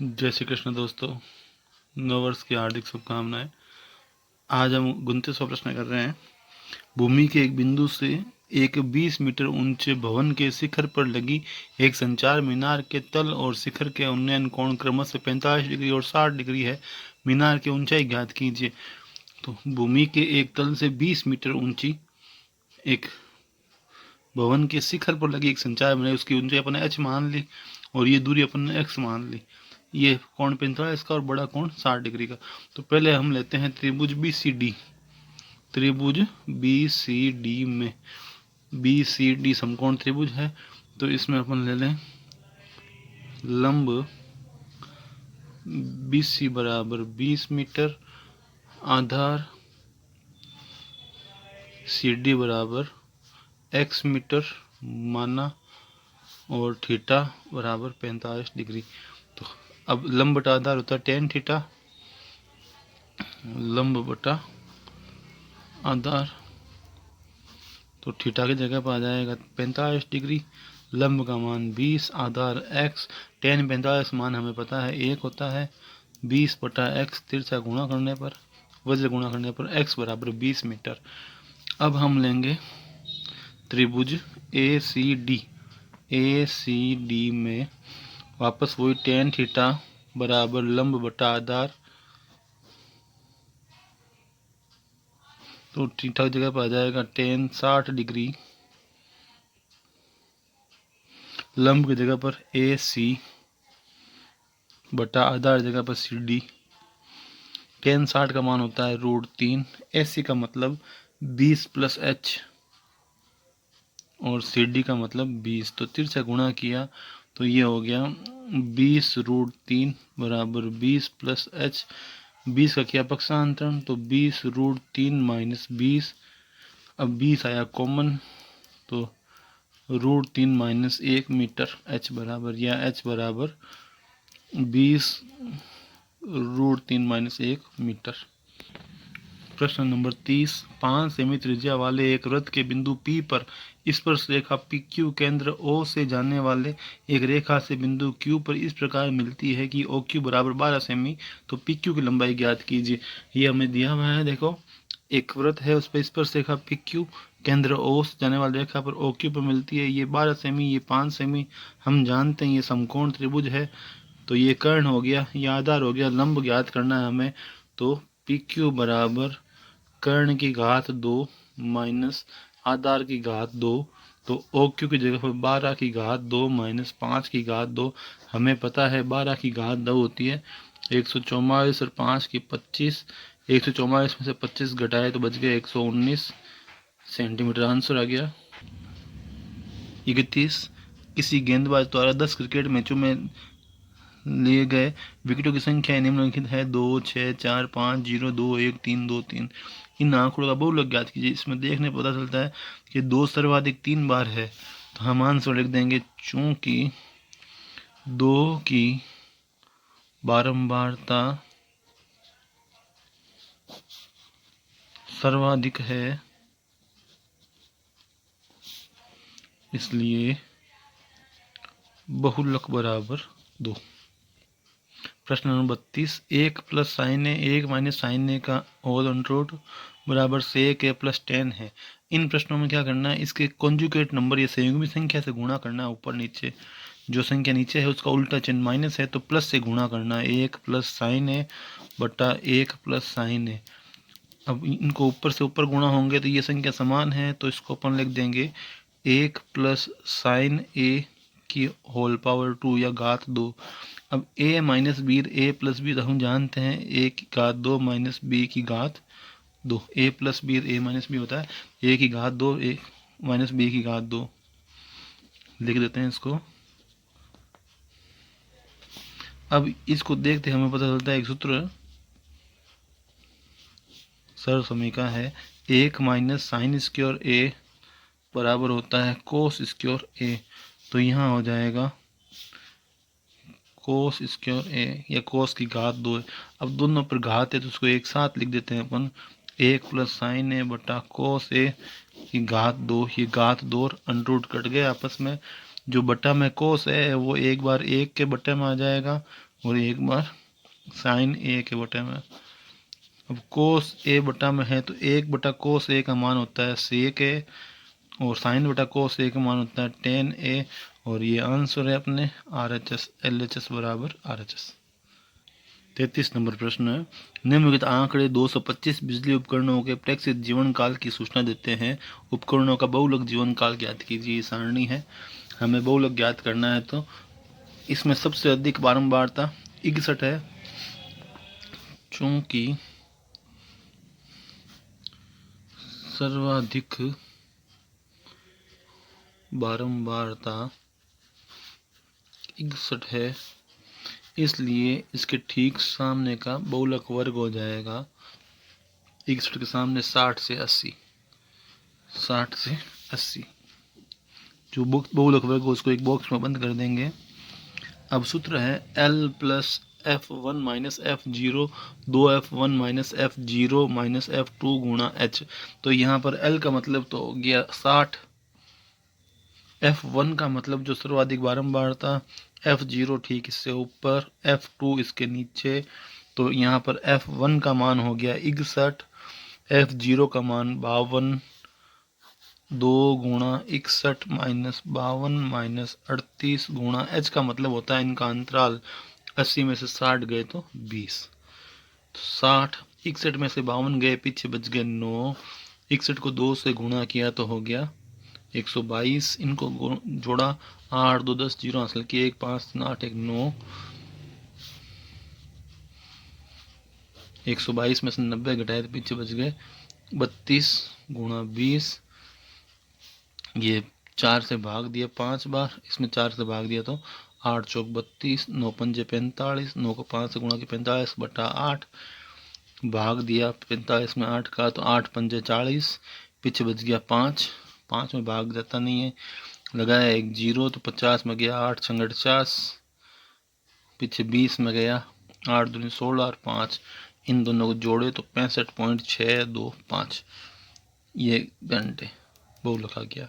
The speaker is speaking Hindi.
जय श्री कृष्ण दोस्तों। नववर्ष की हार्दिक शुभकामनाएं। आज हम 29वां प्रश्न कर रहे हैं। भूमि के एक बिंदु से एक 20 मीटर ऊंचे भवन के शिखर पर लगी एक संचार मीनार के तल और शिखर के उन्नयन कोण क्रमशः 45 डिग्री और 60 डिग्री है। मीनार की ऊंचाई ज्ञात कीजिए। तो भूमि के एक तल से 20 मीटर ऊंची एक भवन के शिखर पर लगी एक संचार मीनार, उसकी ऊंचाई अपन h मान ली और ये दूरी अपन ने x मान ली। ये कोण 45 का और बड़ा कोण 60 डिग्री का। तो पहले हम लेते हैं त्रिभुज BCD। त्रिभुज BCD में BCD समकोण त्रिभुज है, तो इसमें अपन ले लें लंब BC बराबर 20 मीटर, आधार CD बराबर x मीटर माना और थीटा बराबर 45 डिग्री। तो अब लंब बटा आधार होता है टेन थीटा, लंब बटा आधार, तो थीटा की जगह पर आ जाएगा 45 डिग्री। लंब का मान 20, आधार x, टेन 45 मान हमें पता है 1 होता है। 20 बटा x, तिरछा गुणा करने पर, वज्र गुणा करने पर x बराबर 20 मीटर। अब हम लेंगे त्रिभुज ACD। ACD में वापस वही टेन थीटा बराबर लंब बटा आधार, तो थीटा की जगह पर आ जाएगा टेन 60 डिग्री, लंब की जगह पर AC बटा आधार जगह पर CD। टेन 60 का मान होता है √3, AC का मतलब 20 प्लस h और CD का मतलब 20। तो तिरछा गुणा किया तो ये हो गया 20√3 बराबर 20 प्लस h। 20 का किया पक्षांतरण, तो 20√3 माइनस 20। अब 20 आया कॉमन, तो √3 माइनस 1 मीटर h बराबर, या h बराबर 20√3 माइनस 1 मीटर। प्रश्न नंबर 30। 5 सेमी त्रिज्या वाले एक वृत्त के बिंदु P पर स्पर्श रेखा PQ केंद्र O से जाने वाले एक रेखा से बिंदु Q पर इस प्रकार मिलती है कि OQ बराबर 12 सेमी। तो PQ की लंबाई ज्ञात कीजिए। ये हमें दिया हुआ है, देखो एक वृत्त है, उस पर स्पर्श रेखा PQ केंद्र O से जाने वाली रेखा पर OQ पर मिलती है। ये 12 सेमी, ये 5 सेमी। हम जानते हैं ये समकोण त्रिभुज है, तो ये कर्ण हो गया, ये आधार हो गया। लंब ज्ञात करना है हमें, तो PQ बराबर कर्ण की घात 2 माइनस आधार की घात 2। तो OQ की जगह पर 12 की घात 2 माइनस 5 की घात 2। हमें पता है 12 की घात 2 होती है 144 और 5 की 25। 144 में से 25 घटाए तो बच गया 119 सेंटीमीटर। आंसर आ गया 31। किसी गेंदबाज द्वारा 10 क्रिकेट मैचों में लिए गए विकेटों की संख्या निम्नलिखित है 2, 6, 4, 5, 0, 2, 1, 3, 2, 3। इन आंकड़ों का बहुलक ज्ञात कीजिए। इसमें देखने पता चलता है कि 2 सर्वाधिक 3 बार है, तो हम आंसर लिख देंगे चूंकि 2 की बारंबारता सर्वाधिक है, इसलिए बहुलक बराबर 2। प्रश्न नंबर 32। 1 प्लस साइन ए 1 माइनस साइन ए का होल अंडर रूट बराबर सेक ए प्लस 10 है। इन प्रश्नों में क्या करना है, इसके कॉन्जुगेट नंबर या संयुग्मी संख्या से गुणा करना है। ऊपर नीचे जो संख्या नीचे है उसका उल्टा चिन्ह माइनस है, तो प्लस से गुणा करना है। 1 प्लस साइन ए बटा 1 प्लस साइन ए। अब इनको ऊपर से ऊपर गुणा होंगे तो ये संख्या समान है, तो इसको अपन लिख देंगे 1 प्लस साइन ए की होल पावर 2 या घात 2। अब a minus B, a plus B हम जानते हैं a की घात 2 माइनस b की घात 2। a plus B a minus B होता है a की घात 2 a माइनस b की घात 2। लिख देते हैं इसको। अब इसको देखते हमें पता चलता है एक सूत्र सरल समीकरण है 1 माइनस साइन स्क्वायर a बराबर होता है कोस स्क्वायर a। तो यहाँ हो जाएगा कोस स्क्वायर ए या कोस की घात 2 है। अब दोनों पर घात है तो उसको एक साथ लिख देते हैं अपन 1 प्लस साइन ए बटा कोस ए की घात 2। ये घात 2 और अंडर रूट कट गए आपस में। जो बटा में कोस है वो एक बार 1 के बटे में आ जाएगा, और एक बार साइन ए के बटे में। अब कोस ए बटा में है तो 1/कोस ए का मान होता है सेक ए, और साइन बटा कोस ए का मान होता है टेन ए, और ये आंसर है अपने RHS LHS बराबर RHS। 33 नंबर प्रश्न है, निम्नलिखित आंकड़े 225 बिजली उपकरणों के अपेक्षित जीवन काल की सूचना देते हैं। उपकरणों का बहुलक जीवन काल ज्ञात कीजिए। ये सारणी है, हमें बहुलक ज्ञात करना है। तो इसमें सबसे अधिक बारंबारता 61 है, चूंकि सर्वाधिक बारंबारता 61 है, इसलिए इसके ठीक सामने का बहुलक वर्ग हो जाएगा 61 के सामने 60 से 80, 60 से 80 जो बहुलक वर्ग हो उसको एक बॉक्स में बंद कर देंगे। अब सूत्र है L plus F1 minus F0 2F1 minus F0 minus F2 गुणा H। तो यहाँ पर L का मतलब तो हो गया 60, F1 का मतलब जो सर्वाधिक बारंबारता, F0 ठीक इससे ऊपर, F2 इसके नीचे। तो यहाँ पर F1 का मान हो गया 61, F0 का मान 52, 2 गुणा 61 माइनस 52 माइनस 38 गुणा H का मतलब होता है इनका अंतराल 80 में से 60 गए तो 20। तो 60, 61 में से 52 गए, पीछे बच गए 9, 61 को 2 से गुणा किया तो हो गया 122, इनको जोड़ा 8 2 10 जीरो हासिल किए, 1 5 3 8 1 9, 122 में से 90 घटाए तो पीछे बच गए 32 गुणा 20। ये 4 से भाग दिया 5 बार, इसमें 4 से भाग दिया तो 8 चौक 32, 9 पंजे 45, 9 को 5 से गुणा किया 45 बटा 8, भाग दिया 45 में 8 का तो 8 पंजे 40, पीछे बच गया 5, 5 में भाग जाता नहीं है, लगाया एक जीरो तो 50 में गया 8 छंग 50, पीछे 20 में गया 8 दूनी 16 और 5, इन दोनों को जोड़े तो 65.625, ये घंटे बहुलक आ गया।